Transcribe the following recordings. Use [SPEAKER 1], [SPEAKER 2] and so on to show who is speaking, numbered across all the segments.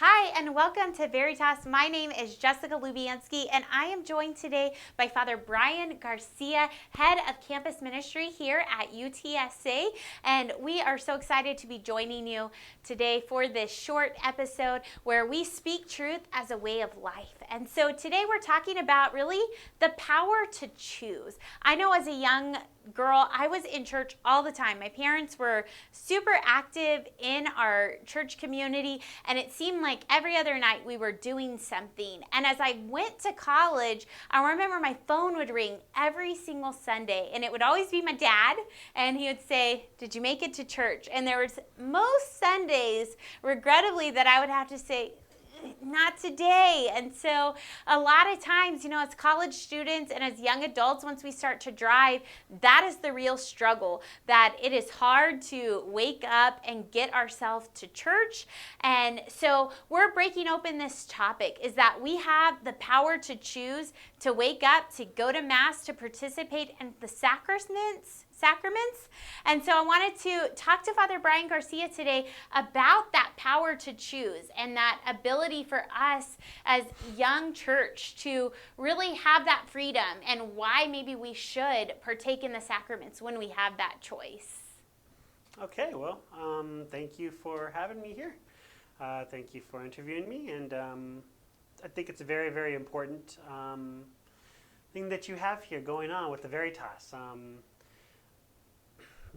[SPEAKER 1] Hi, and welcome to VERITAS. My name is Jessica Lubianski, and I am joined today by Father Brian Garcia, head of campus ministry here at UTSA. And we are so excited to be joining you today for this short episode where we speak truth as a way of life. And so today we're talking about really the power to choose. I know as a young girl, I was in church all the time. My parents were super active in our church community, and it seemed like every other night we were doing something. And as I went to college, I remember my phone would ring every single Sunday, and it would always be my dad, and he would say, "Did you make it to church?" And there was most Sundays, regrettably, that I would have to say, "Not today." And so a lot of times, as college students and as young adults, once we start to drive, that is the real struggle, that it is hard to wake up and get ourselves to church. And so we're breaking open this topic, is that we have the power to choose to wake up, to go to Mass, to participate in the sacraments. And so I wanted to talk to Father Brian Garcia today about that power to choose and that ability for us as young church to really have that freedom, and why maybe we should partake in the sacraments when we have that choice.
[SPEAKER 2] Okay, well, thank you for having me here. Thank you for interviewing me, and I think it's a very, very important thing that you have here going on with the VERITAS.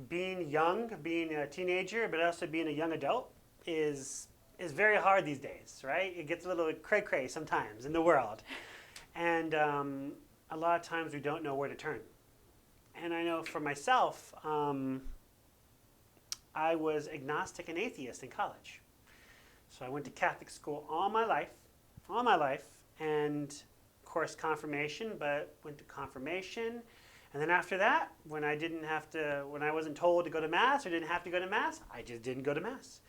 [SPEAKER 2] Being young, being a teenager, but also being a young adult is very hard these days, right? It gets a little cray-cray sometimes in the world. And a lot of times we don't know where to turn. And I know for myself, I was agnostic and atheist in college. So I went to Catholic school all my life, and of course confirmation, but went to confirmation. And then after that, when I wasn't told to go to Mass or didn't have to go to Mass, I just didn't go to Mass.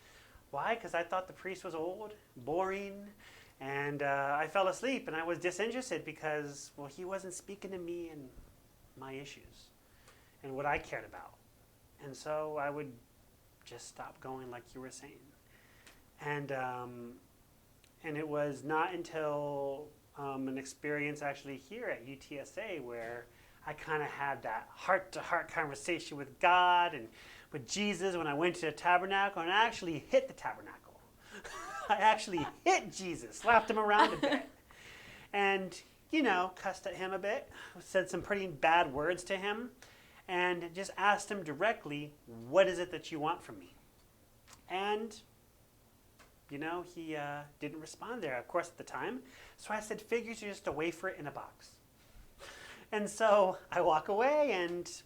[SPEAKER 2] Why? Because I thought the priest was old, boring, and I fell asleep, and I was disinterested because, well, he wasn't speaking to me and my issues and what I cared about. And so I would just stop going, like you were saying. And it was not until an experience actually here at UTSA where I kind of had that heart-to-heart conversation with God and with Jesus when I went to the tabernacle, and I actually hit the tabernacle. I actually hit Jesus, slapped him around a bit, and, cussed at him a bit, said some pretty bad words to him, and just asked him directly, "What is it that you want from me?" And, he didn't respond there, of course, at the time. So I said, "Figures are just a wafer in a box." And so I walk away, and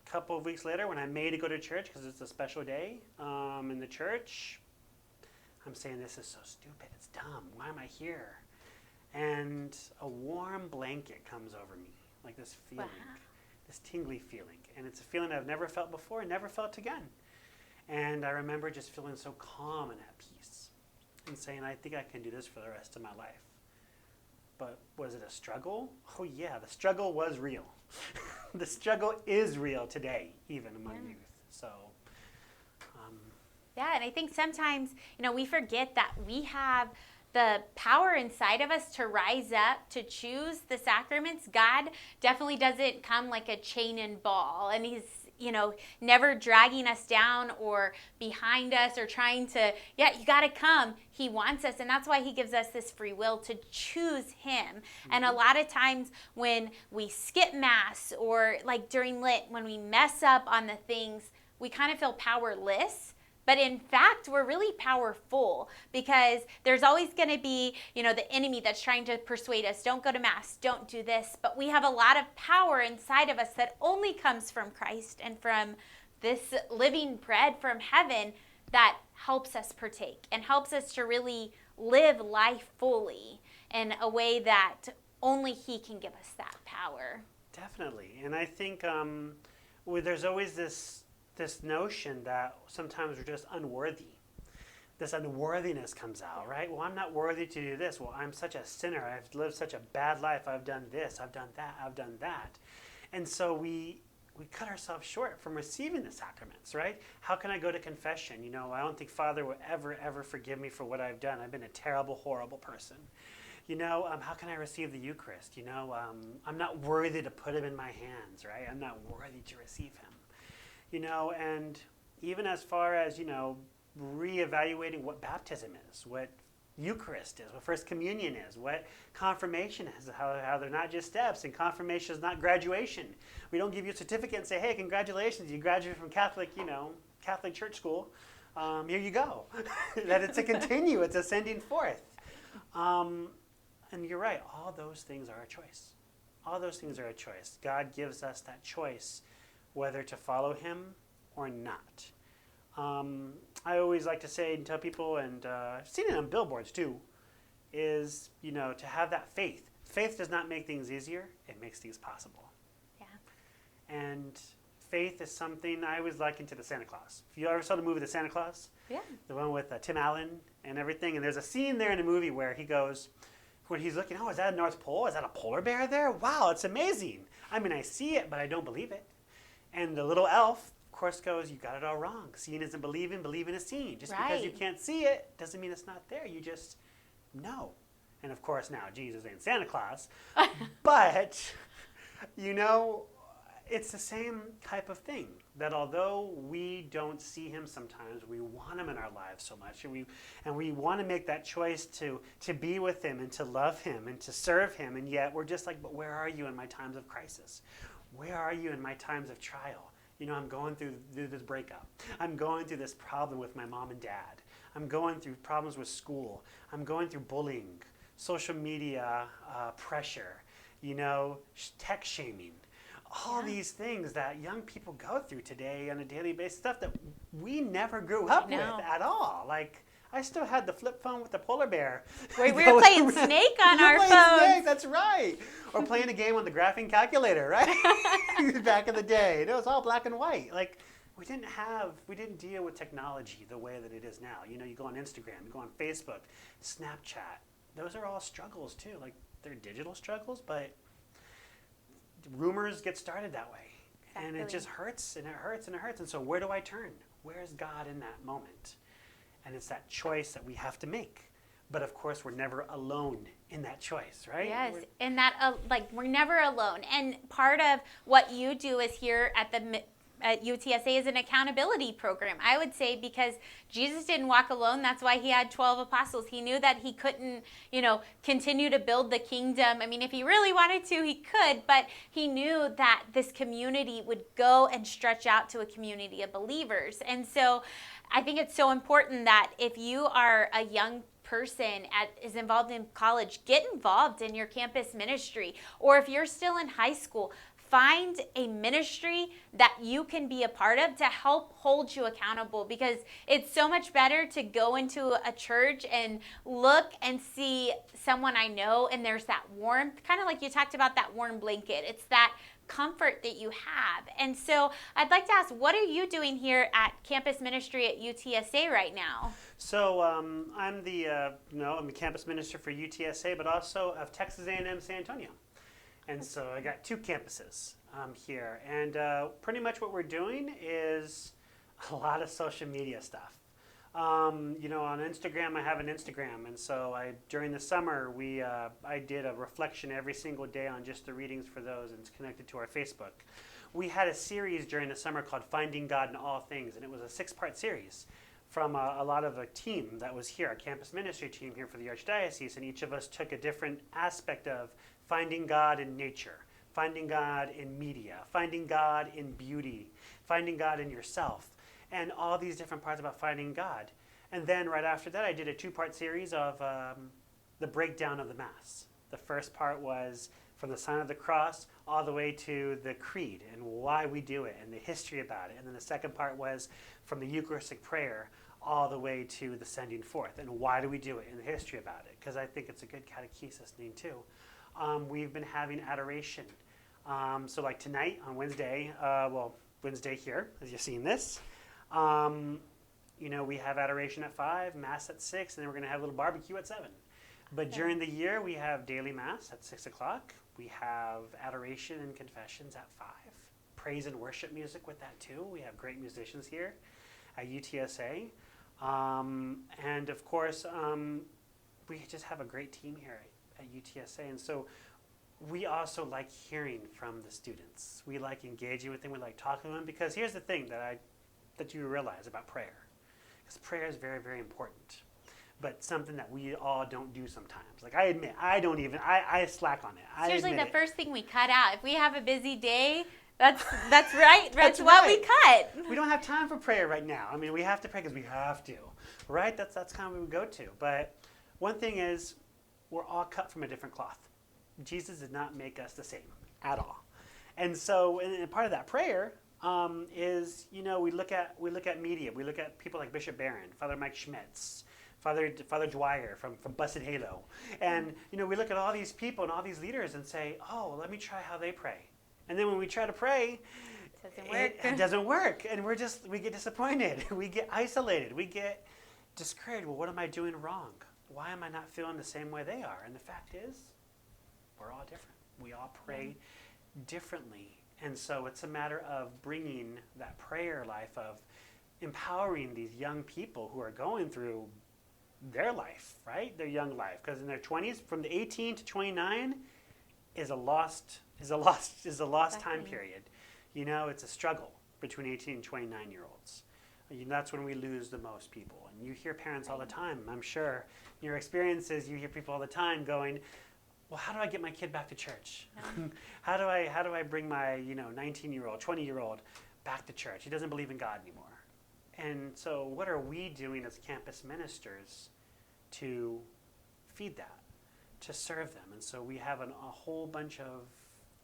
[SPEAKER 2] a couple of weeks later, when I'm made to go to church, because it's a special day in the church, I'm saying, "This is so stupid, it's dumb, why am I here?" And a warm blanket comes over me, like this feeling, this tingly feeling. And it's a feeling I've never felt before and never felt again. And I remember just feeling so calm and at peace and saying, "I think I can do this for the rest of my life." But was it a struggle? Oh yeah, the struggle was real. The struggle is real today, even among youth. So,
[SPEAKER 1] Yeah, and I think sometimes, we forget that we have the power inside of us to rise up, to choose the sacraments. God definitely doesn't come like a chain and ball, and he's never dragging us down or behind us or trying to, you got to come. He wants us, and that's why he gives us this free will to choose him. Mm-hmm. And a lot of times when we skip Mass or like during Lent, when we mess up on the things, we kind of feel powerless. But in fact, we're really powerful, because there's always going to be, the enemy that's trying to persuade us, don't go to Mass, don't do this. But we have a lot of power inside of us that only comes from Christ and from this living bread from heaven that helps us partake and helps us to really live life fully in a way that only he can give us that power.
[SPEAKER 2] Definitely. And I think there's always this notion that sometimes we're just unworthy. This unworthiness comes out, right? Well, I'm not worthy to do this. Well, I'm such a sinner. I've lived such a bad life. I've done this. I've done that. I've done that. And so we we cut ourselves short from receiving the sacraments, right? How can I go to confession? You know, I don't think Father will ever forgive me for what I've done. I've been a terrible, horrible person. You know, how can I receive the Eucharist? You know, I'm not worthy to put him in my hands, right? I'm not worthy to receive him. You know, and even as far as, you know, reevaluating what baptism is, what Eucharist is, what First Communion is, what confirmation is, how they're not just steps, and confirmation is not graduation. We don't give you a certificate and say, hey, congratulations, you graduated from Catholic, you know, Catholic church school. Here you go. That it's a continue, it's ascending forth. And you're right, all those things are a choice. All those things are a choice. God gives us that choice whether to follow him or not. I always like to say and tell people, and I've seen it on billboards too, is, you know, to have that faith. Faith does not make things easier, it makes things possible.
[SPEAKER 1] Yeah.
[SPEAKER 2] And faith is something I always liken to the Santa Claus. If you ever saw the movie The Santa Claus,
[SPEAKER 1] Yeah.
[SPEAKER 2] the one with Tim Allen and everything, and there's a scene there in the movie where he goes, when he's looking, oh, is that a North Pole? Is that a polar bear there? Wow, it's amazing. I mean, I see it, but I don't believe it. And the little elf, of course, goes, you got it all wrong. Seeing isn't believing, believing is seeing. Just because you can't see it doesn't mean it's not there. You just know. And of course, now Jesus ain't Santa Claus. But, you know, it's the same type of thing. That although we don't see him sometimes, we want him in our lives so much. And we want to make that choice to be with him and to love him and to serve him. And yet we're just like, but where are you in my times of crisis? Where are you in my times of trial? You know, I'm going through this breakup. I'm going through this problem with my mom and dad. I'm going through problems with school. I'm going through bullying, social media pressure, you know, tech shaming. All these things that young people go through today on a daily basis, stuff that we never grew up with at all. Like, I still had the flip phone with the polar bear.
[SPEAKER 1] We were playing Snake on our phones.
[SPEAKER 2] Snake, that's right. Or playing a game on the graphing calculator, right? Back in the day. It was all black and white. Like, we didn't deal with technology the way that it is now. You know, you go on Instagram, you go on Facebook, Snapchat. Those are all struggles too. Like, they're digital struggles, but rumors get started that way. Exactly. And it just hurts, and it hurts, and it hurts. And so where do I turn? Where's God in that moment? And it's that choice that we have to make. But of course, we're never alone in that choice, right?
[SPEAKER 1] Yes, and that we're never alone. And part of what you do is here at UTSA is an accountability program, I would say, because Jesus didn't walk alone. That's why he had 12 apostles. He knew that he couldn't, you know, continue to build the kingdom. I mean, if he really wanted to, he could, but he knew that this community would go and stretch out to a community of believers. And so I think it's so important that if you are a young person is involved in college, get involved in your campus ministry. Or if you're still in high school, find a ministry that you can be a part of to help hold you accountable, because it's so much better to go into a church and look and see someone I know and there's that warmth, kind of like you talked about that warm blanket. It's that comfort that you have. And so I'd like to ask, what are you doing here at campus ministry at UTSA right now?
[SPEAKER 2] So I'm the I'm the campus minister for UTSA, but also of Texas A&M San Antonio. And so I got two campuses here. And pretty much what we're doing is a lot of social media stuff. You know, on Instagram, I have an Instagram. And so during the summer, I did a reflection every single day on just the readings for those, and it's connected to our Facebook. We had a series during the summer called Finding God in All Things, and it was a 6-part series from a lot of a team that was here, a campus ministry team here for the Archdiocese, and each of us took a different aspect of finding God in nature, finding God in media, finding God in beauty, finding God in yourself, and all these different parts about finding God. And then right after that, I did a 2-part series of the breakdown of the Mass. The first part was from the sign of the cross all the way to the creed and why we do it and the history about it. And then the second part was from the Eucharistic prayer all the way to the sending forth and why do we do it and the history about it, because I think it's a good catechesis name too. We've been having adoration. So like tonight on Wednesday, Wednesday here, as you're seeing this, you know, we have adoration at 5, Mass at 6, and then we're going to have a little barbecue at 7. But during the year, we have daily Mass at 6 o'clock. We have adoration and confessions at 5, praise and worship music with that too. We have great musicians here at UTSA. And of course, we just have a great team here at UTSA. And so we also like hearing from the students. We like engaging with them. We like talking to them, because here's the thing that you realize about prayer. Because prayer is very, very important, but something that we all don't do sometimes. Like, I admit, I slack on it.
[SPEAKER 1] It's usually the
[SPEAKER 2] it.
[SPEAKER 1] first thing we cut out. If we have a busy day, that's right. That's what we cut.
[SPEAKER 2] We don't have time for prayer right now. I mean, we have to pray because we have to, right? That's kind of what we go to. But one thing is, we're all cut from a different cloth. Jesus did not make us the same at all. And so, and part of that prayer is, we look at media. We look at people like Bishop Barron, Father Mike Schmitz, Father Dwyer from Busted Halo. And, we look at all these people and all these leaders and say, oh, let me try how they pray. And then when we try to pray, it doesn't work. And we get disappointed. We get isolated. We get discouraged. Well, what am I doing wrong? Why am I not feeling the same way they are? And the fact is, we're all different. We all pray differently. And so it's a matter of bringing that prayer life, of empowering these young people who are going through their life, right? Their young life. Because in their 20s, from the 18 to 29 is a lost time period. It's a struggle between 18 and 29-year-olds. That's when we lose the most people. And you hear parents all the time, I'm sure. In your experiences, you hear people all the time going, well, how do I get my kid back to church? No. How do I bring my 19-year-old, 20-year-old back to church? He doesn't believe in God anymore. And so what are we doing as campus ministers to feed that, to serve them? And so we have a whole bunch of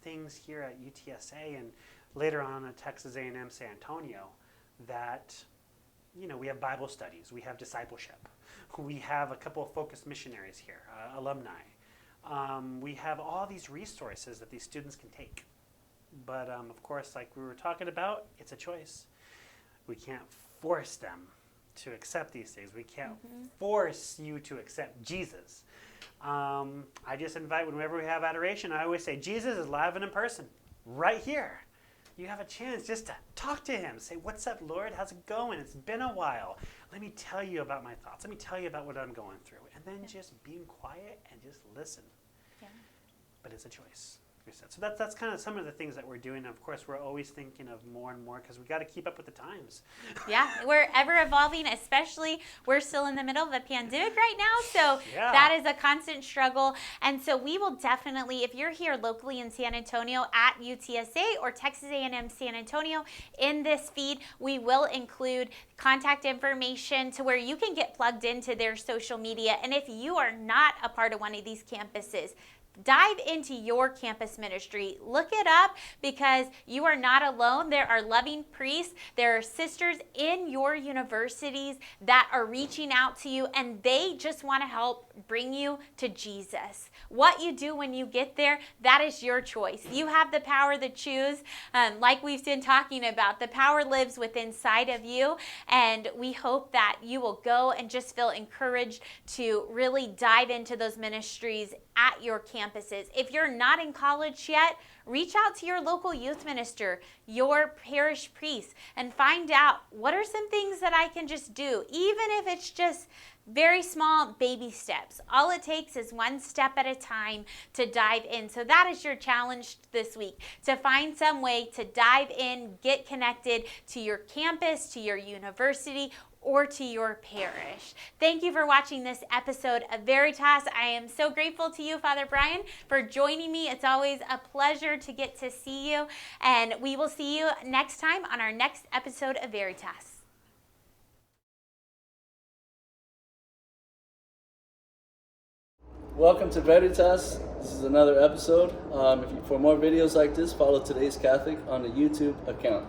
[SPEAKER 2] things here at UTSA and later on at Texas A&M San Antonio that, we have Bible studies, we have discipleship, we have a couple of focused missionaries here, alumni. We have all these resources that these students can take. But of course, like we were talking about, it's a choice. We can't force them to accept these things. We can't force you to accept Jesus. I just invite, whenever we have adoration, I always say, Jesus is live and in person, right here. You have a chance just to talk to him. Say, what's up, Lord? How's it going? It's been a while. Let me tell you about my thoughts. Let me tell you about what I'm going through. And then just being quiet and just listen. Yeah. But it's a choice. So that's kind of some of the things that we're doing. Of course, we're always thinking of more and more because we got to keep up with the times. Yeah,
[SPEAKER 1] we're ever evolving, especially we're still in the middle of a pandemic right now. So that is a constant struggle. And so we will definitely, if you're here locally in San Antonio at UTSA or Texas A&M San Antonio, in this feed, we will include contact information to where you can get plugged into their social media. And if you are not a part of one of these campuses, dive into your campus ministry. Look it up because you are not alone. There are loving priests. There are sisters in your universities that are reaching out to you, and they just want to help bring you to Jesus. What you do when you get there, that is your choice. You have the power to choose. Like we've been talking about, the power lives within inside of you, and we hope that you will go and just feel encouraged to really dive into those ministries at your campuses. If you're not in college yet, reach out to your local youth minister, your parish priest, and find out what are some things that I can just do, even if it's just very small baby steps. All it takes is one step at a time to dive in. So that is your challenge this week, to find some way to dive in, get connected to your campus, to your university, or to your parish. Thank you for watching this episode of Veritas. I am so grateful to you, Father Brian, for joining me. It's always a pleasure to get to see you, and we will see you next time on our next episode of Veritas.
[SPEAKER 3] Welcome to Veritas. This is another episode. For more videos like this, follow Today's Catholic on the YouTube account.